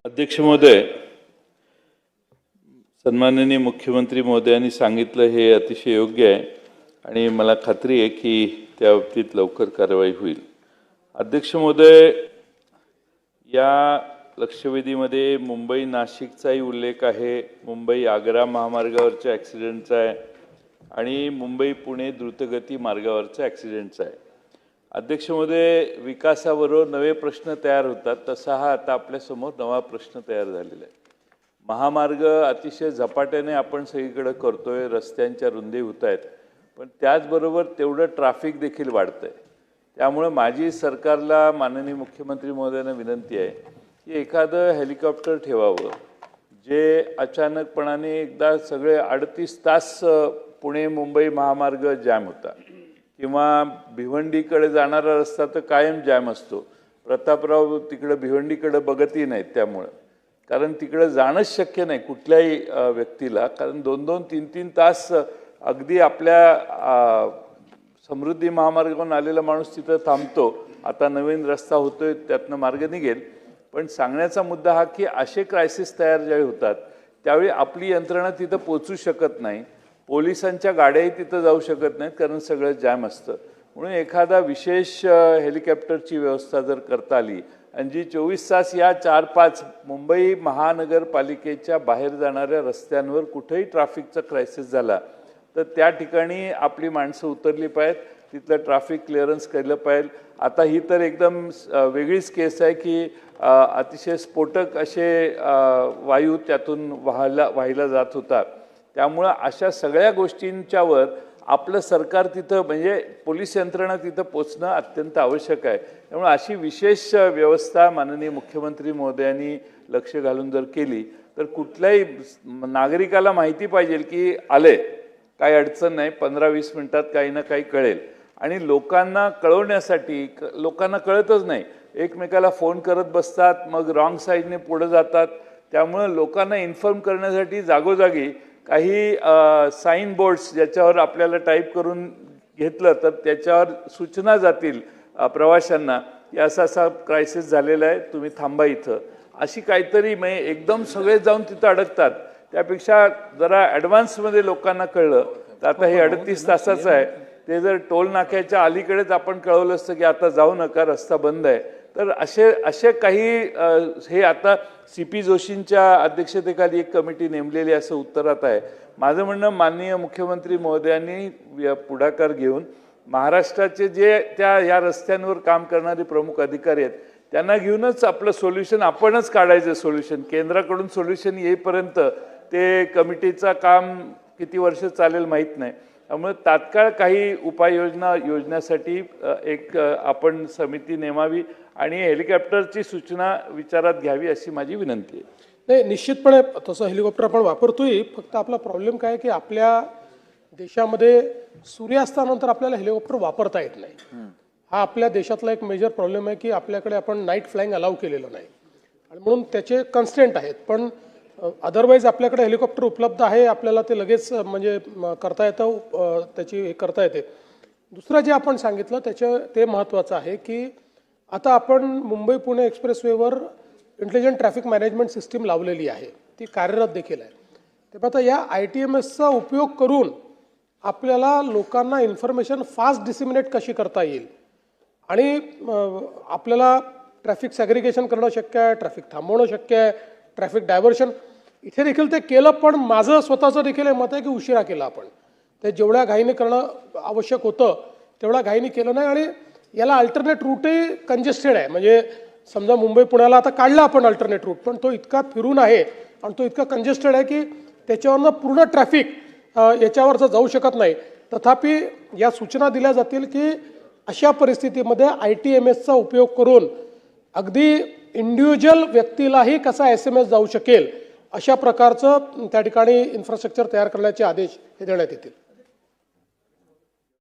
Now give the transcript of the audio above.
अध्यक्ष महोदय, सन्माननीय मुख्यमंत्री महोदयांनी सांगितलं हे अतिशय योग्य आहे आणि मला खात्री आहे की त्या बाबतीत लवकर कारवाई होईल। अध्यक्ष महोदय, या लक्षवेधीमध्ये मुंबई नाशिकचाही उल्लेख आहे, मुंबई आग्रा महामार्गावरच्या ॲक्सिडेंटचा आहे आणि मुंबई पुणे द्रुतगती मार्गावरचा ॲक्सिडेंटचा आहे। अध्यक्ष महोदय, विकासाबरोबर नवे प्रश्न तयार होतात, तसा हा आता आपल्या समोर नवा प्रश्न तयार झालेला आहे। महामार्ग अतिशय झपाट्याने आपण सगळीकडे करतोय, रस्त्यांच्या रुंदी होत आहेत, पण त्याचबरोबर तेवढं ट्रॅफिक देखील वाढतंय। त्यामुळे माझी सरकारला माननीय मुख्यमंत्री महोदयांना विनंती आहे की एखादं हेलिकॉप्टर ठेवावं जे अचानकपणाने एकदा सगळे 38 तास पुणे मुंबई महामार्ग जॅम होता किंवा भिवंडीकडे जाणारा रस्ता तर कायम जॅम असतो। प्रतापराव तिकडे भिवंडीकडे बघतही नाहीत, त्यामुळे कारण तिकडे जाणंच शक्य नाही कुठल्याही व्यक्तीला, कारण 2-2, 3-3 तास अगदी आपल्या समृद्धी महामार्गावरून आलेला माणूस तिथं थांबतो। आता नवीन रस्ता होतोय, त्यातनं मार्ग निघेल, पण सांगण्याचा मुद्दा हा की असे क्रायसिस तयार ज्यावेळी होतात त्यावेळी आपली यंत्रणा तिथं पोहोचू शकत नाही, पोलिसांच्या गाड्याही तिथं जाऊ शकत नाहीत कारण सगळं जॅम असतं। म्हणून एखादा विशेष हेलिकॉप्टरची व्यवस्था जर करता आली आणि जी 24 तास या 4-5 मुंबई महानगरपालिकेच्या बाहेर जाणाऱ्या रस्त्यांवर कुठेही ट्रॅफिकचा क्रायसिस झाला तर त्या ठिकाणी आपली माणसं उतरली पाहिजेत, तिथलं ट्रॅफिक क्लिअरन्स केलं पाहिजे। आता ही तर एकदम वेगळीच केस आहे की अतिशय स्फोटक असे वायू त्यातून वाहिला जात होता। त्यामुळे अशा सगळ्या गोष्टींच्यावर आपलं सरकार तिथं म्हणजे पोलीस यंत्रणा तिथं पोचणं अत्यंत आवश्यक आहे। त्यामुळे अशी विशेष व्यवस्था माननीय मुख्यमंत्री महोदयांनी लक्ष घालून जर केली तर कुठल्याही नागरिकाला माहिती पाहिजे की आले, काही अडचण नाही, 15-20 मिनिटात काही ना काही कळेल। आणि लोकांना कळवण्यासाठी लोकांना कळतच नाही, एकमेकाला फोन करत बसतात, मग रॉंग साईडने पुढे जातात। त्यामुळे लोकांना इन्फॉर्म करण्यासाठी जागोजागी काही साइन बोर्ड्स ज्याच्यावर आपल्याला टाईप करून घेतलं तर त्याच्यावर सूचना जातील प्रवाशांना की असा क्रायसिस झालेला आहे, तुम्ही थांबा इथं, अशी काहीतरी। म्हणजे एकदम सगळे जाऊन तिथं अडकतात, त्यापेक्षा जरा ॲडव्हान्समध्ये लोकांना कळलं तर आता हे 38 तासाचं आहे, ते जर टोल नाक्याच्या अलीकडेच आपण कळवलं असतं की आता जाऊ नका, रस्ता बंद आहे, तर असे काही हे आता CP जोशींच्या अध्यक्षतेखाली एक कमिटी नेमलेली असं उत्तरात आहे। माझं म्हणणं, माननीय मुख्यमंत्री महोदयांनी पुढाकार घेऊन महाराष्ट्राचे जे या रस्त्यांवर काम करणारे प्रमुख अधिकारी आहेत त्यांना घेऊनच आपलं सोल्युशन आपणच काढायचं। सोल्युशन केंद्राकडून सोल्युशन येईपर्यंत ते कमिटीचं काम किती वर्ष चालेल माहीत नाही। त्यामुळे तात्काळ काही उपाययोजना योजण्यासाठी एक आपण समिती नेमावी आणि हेलिकॉप्टरची सूचना विचारात घ्यावी अशी माझी विनंती आहे। नाही, निश्चितपणे तसं हेलिकॉप्टर आपण वापरतोय, फक्त आपला प्रॉब्लेम काय की आपल्या देशामध्ये सूर्यास्तानंतर आपल्याला हेलिकॉप्टर वापरता येत नाही। हा आपल्या देशातला एक मेजर प्रॉब्लेम आहे की आपल्याकडे आपण नाईट फ्लाईंग अलाउ केलेलं नाही आणि म्हणून त्याचे कन्स्टेंट आहेत। पण अदरवाईज आपल्याकडे हेलिकॉप्टर उपलब्ध आहे, आपल्याला ते लगेच म्हणजे करता येतं, त्याची हे करता येते। दुसरं जे आपण सांगितलं ते महत्त्वाचं आहे की आता आपण मुंबई पुणे एक्सप्रेसवेवर इंटेलिजंट ट्रॅफिक मॅनेजमेंट सिस्टीम लावलेली आहे, ती कार्यरत देखील आहे। तेव्हा आता या ITMSचा उपयोग करून आपल्याला लोकांना इन्फॉर्मेशन फास्ट डिसिमिनेट कशी करता येईल आणि आपल्याला ट्रॅफिक सॅग्रिगेशन करणं शक्य आहे, ट्रॅफिक थांबवणं शक्य आहे, ट्रॅफिक डायव्हर्शन इथे देखील ते केलं। पण माझं स्वतःचं देखील हे मत आहे की उशिरा केलं आपण, ते जेवढ्या घाईने करणं आवश्यक होतं तेवढ्या घाईने केलं नाही आणि याला अल्टरनेट रूटही कंजेस्टेड आहे। म्हणजे समजा मुंबई पुण्याला आता काढला आपण अल्टरनेट रूट, पण तो इतका फिरून आहे आणि तो इतका कंजेस्टेड आहे की त्याच्यावरनं पूर्ण ट्रॅफिक याच्यावरचं जाऊ शकत नाही। तथापि या सूचना दिल्या जातील की अशा परिस्थितीमध्ये ITMSचा उपयोग करून अगदी इंडिव्हिज्युअल व्यक्तीलाही कसा SMS जाऊ शकेल अशा प्रकारचं त्या ठिकाणी इन्फ्रास्ट्रक्चर तयार करण्याचे आदेश हे देण्यात येतील।